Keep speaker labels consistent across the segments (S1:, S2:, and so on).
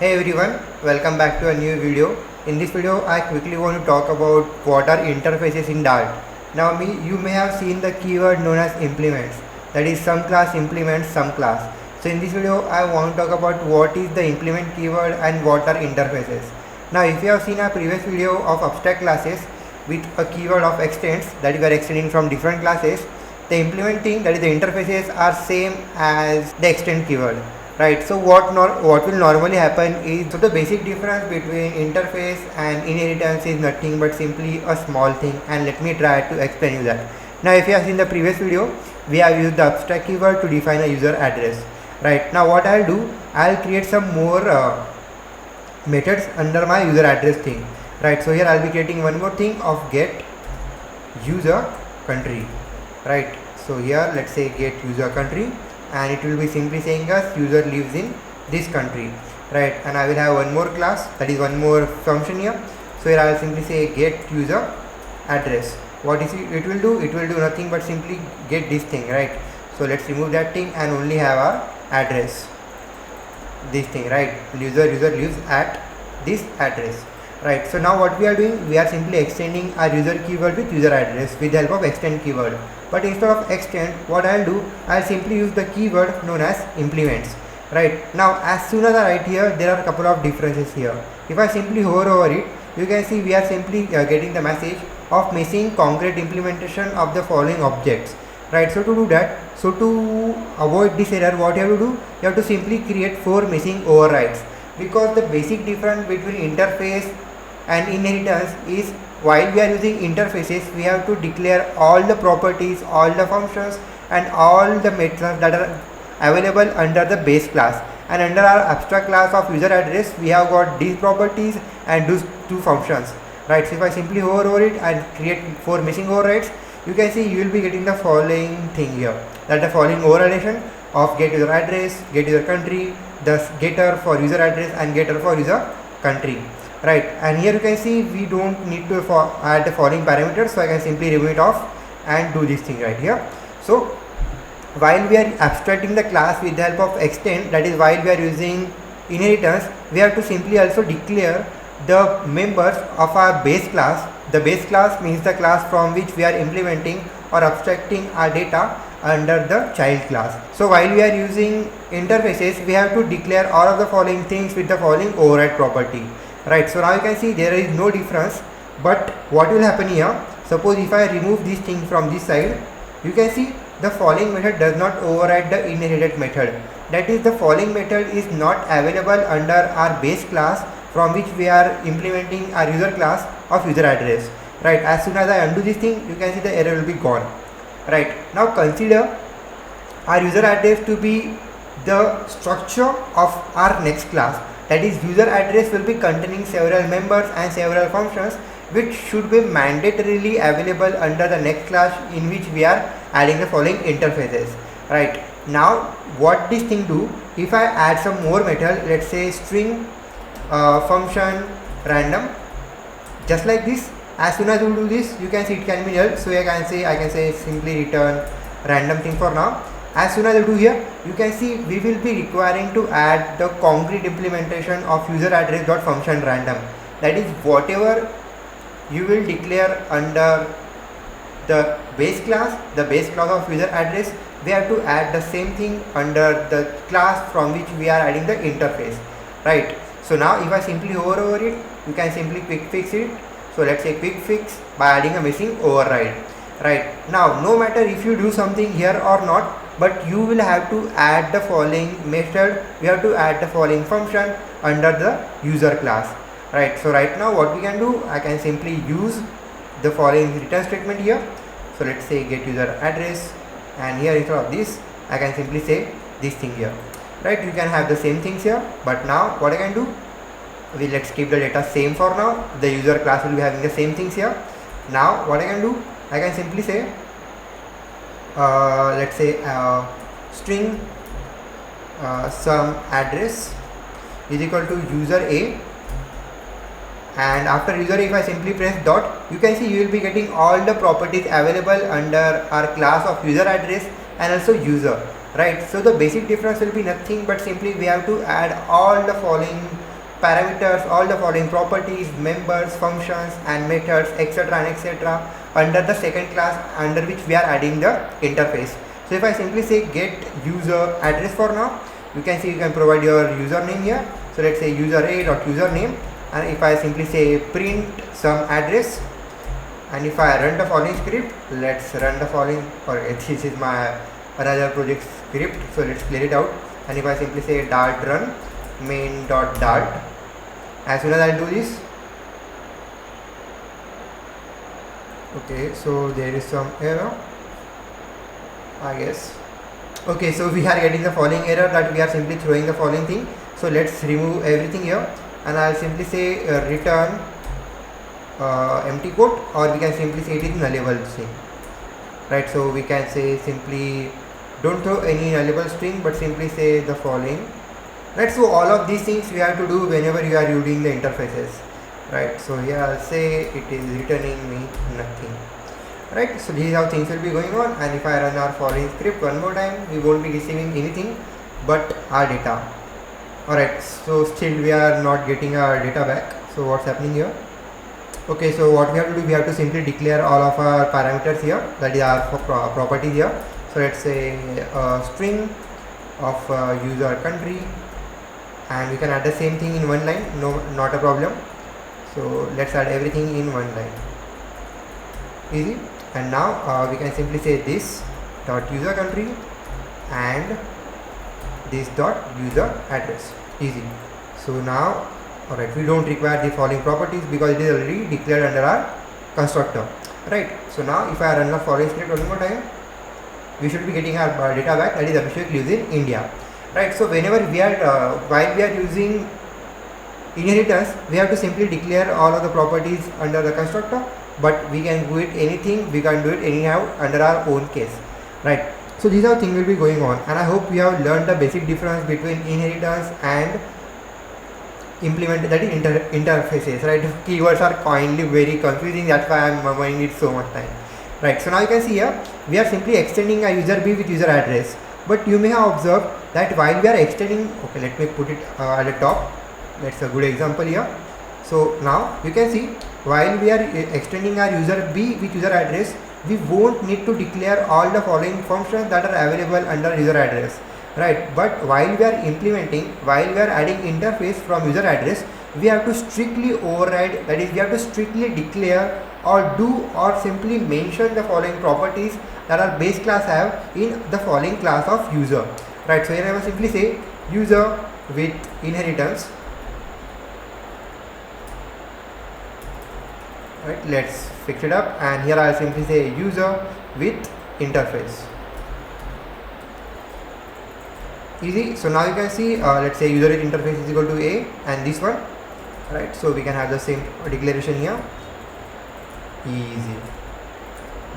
S1: Hey everyone, welcome back to a new video. In this video, I quickly want to talk about what are interfaces in Dart. Now, you may have seen the keyword known as implements. That is, some class implements some class. So in this video, I want to talk about what is the implement keyword and what are interfaces. Now, if you have seen our previous video of abstract classes with a keyword of extends, that we are extending from different classes, the implementing, that is the interfaces, are same as the extend keyword. Right, so what will normally happen is, so the basic difference between interface and inheritance is nothing but simply a small thing, and let me try to explain you that. Now if you have seen the previous video, we have used the abstract keyword to define a user address. Right, now what I'll do, I'll create some more methods under my user address thing. Right, so here I'll be creating one more thing of get user country. Right, so here let's say get user country, and it will be simply saying us user lives in this country, right? And I will have one more class, that is one more function here. So here I will simply say get user address. What is it will do? It will do nothing but simply get this thing, right? So let's remove that thing and only have our address, this thing, right? User lives at this address, right? So now what we are doing, we are simply extending our user keyword with user address with the help of extend keyword. But instead of extend, what I'll do, I'll simply use the keyword known as implements. Right, now as soon as I write here, there are a couple of differences here. If I simply hover over it, you can see we are simply getting the message of missing concrete implementation of the following objects. Right, so to do that, so to avoid this error, what you have to do, you have to simply create 4 missing overrides, because the basic difference between interface and inheritance is, while we are using interfaces, we have to declare all the properties, all the functions and all the methods that are available under the base class, and under our abstract class of user address we have got these properties and these 2 functions. Right, so if I simply hover over it and create 4 missing overrides, you can see you will be getting the following thing here, that the following overriding of get user address, get user country, the getter for user address and getter for user country. Right, and here you can see we don't need to add the following parameters, so I can simply remove it off and do this thing right here. So while we are abstracting the class with the help of extend, that is while we are using inheritance, we have to simply also declare the members of our base class. The base class means the class from which we are implementing or abstracting our data under the child class. So while we are using interfaces, we have to declare all of the following things with the following override property. Right, so now you can see there is no difference, but what will happen here, suppose if I remove this thing from this side, you can see the following method does not override the inherited method. That is, the following method is not available under our base class from which we are implementing our user class of user address. Right, as soon as I undo this thing, you can see the error will be gone. Right, now consider our user address to be the structure of our next class. That is, user address will be containing several members and several functions which should be mandatorily available under the next class in which we are adding the following interfaces. Right, now what this thing do, if I add some more method, let's say string function random, just like this, as soon as you do this, you can see it can be null. So I can say simply return random thing for now. As soon as I do here, you can see we will be requiring to add the concrete implementation of user address dot function random. That is, whatever you will declare under the base class of user address, we have to add the same thing under the class from which we are adding the interface. Right, so now if I simply hover over it, you can simply quick fix it. So let's say quick fix by adding a missing override. Right, now no matter if you do something here or not, but you will have to add the following method, you have to add the following function under the user class. Right, so right now what we can do, I can simply use the following return statement here. So let's say get user address, and here instead of this I can simply say this thing here. Right, you can have the same things here, but now what I can do, let's keep the data same for now. The user class will be having the same things here. Now what I can do, I can simply say let's say string some address is equal to user A, and after user A if I simply press dot, you can see you will be getting all the properties available under our class of user address and also user. right? So the basic difference will be nothing but simply we have to add all the following parameters, all the following properties, members, functions and methods, etc. and etc. under the second class under which we are adding the interface. So if I simply say get user address for now, you can see you can provide your username here. So let's say user a.username, and if I simply say print some address, and if I run the following script, let's run the following, this is my another project script, so let's clear it out. And if I simply say dart run main.dart, as soon as I do this, okay, so there is some error, I guess. Okay, so we are getting the following error that we are simply throwing the following thing. So let's remove everything here, and I'll simply say return empty quote, or we can simply say it is nullable string, right? So we can say simply don't throw any nullable string, but simply say the following, right? So all of these things we have to do whenever you are using the interfaces, right? So here I'll say it is returning me nothing, right? So this is how things will be going on. And if I run our following script one more time, we won't be receiving anything but our data. Alright, so still we are not getting our data back. So what's happening here? Okay, so what we have to do, we have to simply declare all of our parameters here, that is our properties here. So let's say a string of user country, and we can add the same thing in one line, no, not a problem. So let's add everything in one line, easy. And now we can simply say this dot user country and this dot user address, easy. So now, alright, we don't require the following properties because it is already declared under our constructor, right? So now if I run the following script one more time, we should be getting our data back, that is Abhishek lives in India, right? So whenever we are while we are using inheritance, we have to simply declare all of the properties under the constructor, but we can do it anything, we can do it anyhow under our own case, right? So these are things will be going on, and I hope you have learned the basic difference between inheritance and implement, that is interfaces, right? Keywords are kindly very confusing, that's why I'm murmuring it so much time, right? So now you can see here we are simply extending a user B with user address, but you may have observed that while we are extending, okay, let me put it at the top, that's a good example here. So now you can see while we are extending our user B with user address, we won't need to declare all the following functions that are available under user address, right? But while we are implementing, while we are adding interface from user address, we have to strictly override, that is we have to strictly declare or do or simply mention the following properties that our base class have in the following class of user, right? So here I will simply say user with inheritance, right? Let's fix it up, and here I'll simply say user with interface, easy. So now you can see let's say user with interface is equal to a, and this one, right? So we can have the same declaration here, easy,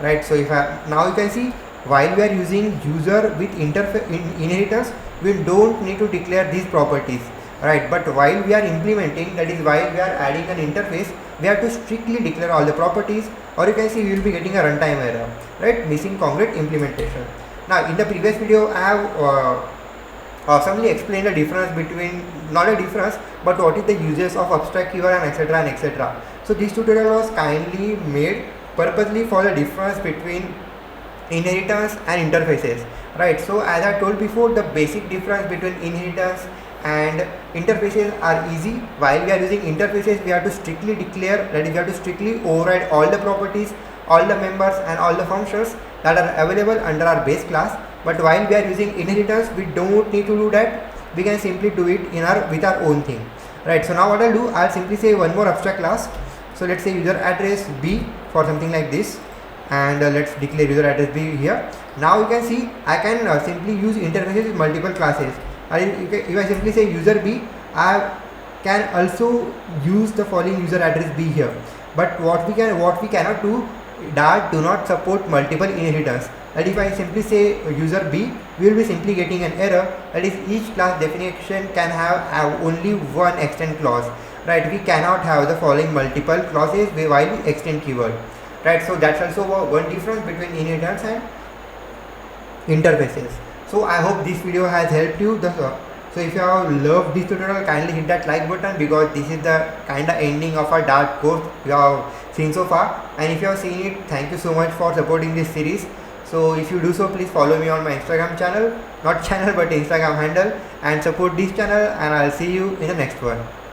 S1: right? So if now you can see while we are using user with inheritance, we don't need to declare these properties, right? But while we are implementing, that is while we are adding an interface, we have to strictly declare all the properties, or you can see we will be getting a runtime error, right? Missing congruent implementation. Now in the previous video I have awesomely explained the difference between, not a difference, but what is the uses of abstract keyword and etc and etc. So this tutorial was kindly made purposely for the difference between inheritance and interfaces, right? So as I told before, the basic difference between inheritance and interfaces are easy. While we are using interfaces, we have to strictly declare, that is we have to strictly override all the properties, all the members and all the functions that are available under our base class. But while we are using inheritance, we don't need to do that, we can simply do it in our with our own thing, right? So now what I'll do, I'll simply say one more abstract class. So let's say user address B for something like this, and let's declare user address B here. Now you can see I can simply use interfaces with multiple classes. If I simply say user B, I can also use the following user address B here. But what we cannot do, Dart do not support multiple inheritance. That if I simply say user B, we will be simply getting an error, that is each class definition can have only one extend clause, right? We cannot have the following multiple clauses while we extend keyword, right? So that's also one difference between inheritance and interfaces. So I hope this video has helped you. So if you have loved this tutorial, kindly hit that like button, because this is the kind of ending of our Dart course you have seen so far. And if you have seen it, thank you so much for supporting this series. So if you do so, please follow me on my Instagram channel, not channel but Instagram handle, and support this channel, and I'll see you in the next one.